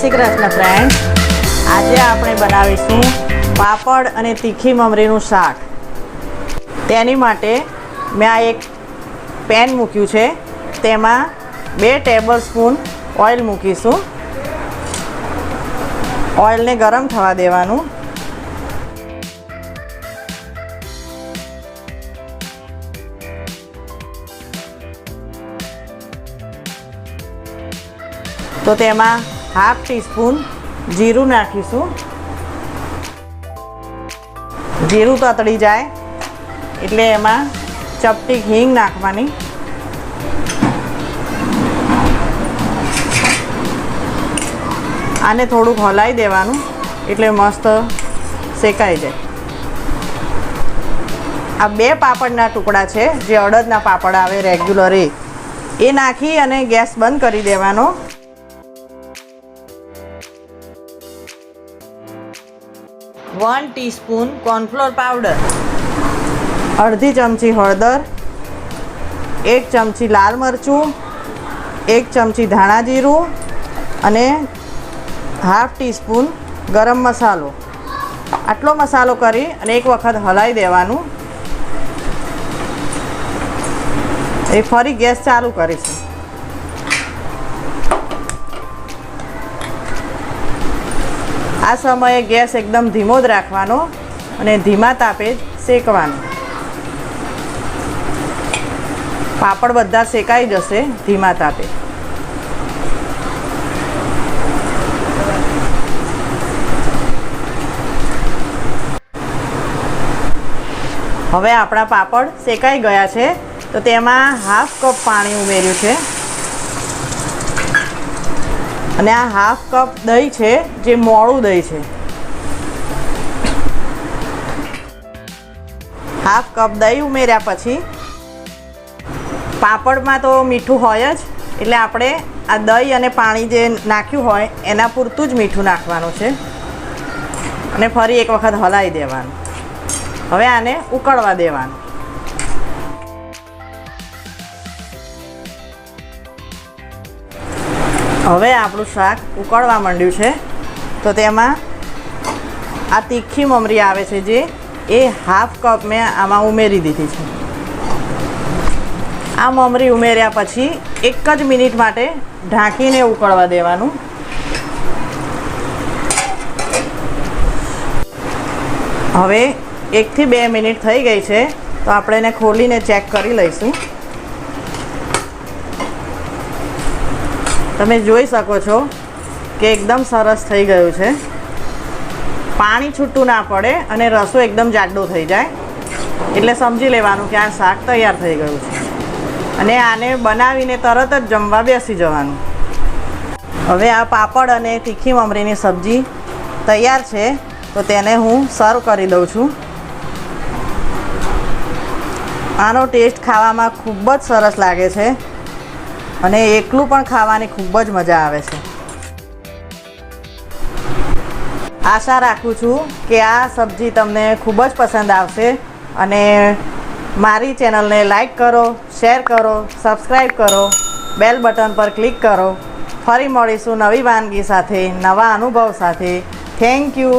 Shri Krishna friend, આજે આપણે બનાવીશું પાપડ અને તીખી મમરીનું શાક। તેની માટે મેં આ એક પેન મૂક્યું છે, તેમાં 2 ટેબલસ્પૂન ઓઇલ મૂકીશું। ઓઇલને ગરમ થવા દેવાનું। તો તેમાં હાફ ટીસ્પૂન જીરું નાખીશું। જીરું તતડી જાય એટલે એમાં ચપટી હિંગ નાખવાની। આને થોડુંક હલાવી દેવાનું એટલે મસ્ત શેકાઈ જાય। આ 2 પાપડના ટુકડા છે, જે અડદના પાપડ આવે રેગ્યુલર એ નાખી અને ગેસ બંધ કરી દેવાનો। वन टीस्पून कॉर्नफ्लोर पाउडर, अर्धी चमची हळदर, 1 चमची लाल मरचुं, 1 चमची धाणा जीरु अने हाफ टीस्पून गरम मसालो। आटलो मसालो करी अने एक वखत हलाई देवानुं। ए फरी गैस चालू करीशुं। आ समये गैस एकदम धीमो ज राखवानो अने धीमा तापे शेकवानो। पापड़ बधा शेकाई जशे धीमा तापे। हवे आपणा पापड़ शेकाई गया छे, तो तेमां हाफ कप पाणी उमेर्युं छे અને આ હાફ કપ દહીં છે, જે મોળું દહીં છે। હાફ કપ દહીં ઉમેર્યા પછી પાપડમાં તો મીઠું હોય જ, એટલે આપણે આ દહીં અને પાણી જે નાખ્યું હોય એના પૂરતું જ મીઠું નાખવાનું છે અને ફરી એક વખત હલાવી દેવાનું। હવે આને ઉકળવા દેવાનું। હવે આપણું શાક ઉકળવા માંડ્યું છે, તો તેમાં આ તીખી મમરી આવે છે જે એ હાફ કપ મેં આમાં ઉમેરી દીધી છે। આ મમરી ઉમેર્યા પછી 1 જ મિનિટ માટે ઢાંકીને ઉકળવા દેવાનું। હવે 1 થી 2 મિનિટ થઈ ગઈ છે, તો આપણે એને ખોલીને ચેક કરી લઈશું। તમે જોઈ શકો છો કે એકદમ સરસ થઈ ગયું છે। પાણી છૂટું ના પડે અને રસો એકદમ જાડો થઈ જાય, એટલે સમજી લેવાનું કે આ શાક તૈયાર થઈ ગયું છે અને આને બનાવીને તરત જ જમવા બેસી જવાનું। હવે આ પાપડ અને તીખી મમરીની સબ્જી તૈયાર છે, તો તેને હું સર્વ કરી દઉં છું। આનો ટેસ્ટ ખાવામાં ખૂબ જ સરસ લાગે છે અને એકલું પણ ખાવાની ખૂબ જ મજા આવે છે। આશા રાખું છું કે આ સબ્જી તમને ખૂબ જ પસંદ આવશે અને મારી ચેનલને લાઈક કરો, શેર કરો, સબસ્ક્રાઈબ કરો, બેલ બટન પર ક્લિક કરો। ફરી મળીશું નવી વાનગી સાથે, નવા અનુભવ સાથે। Thank you.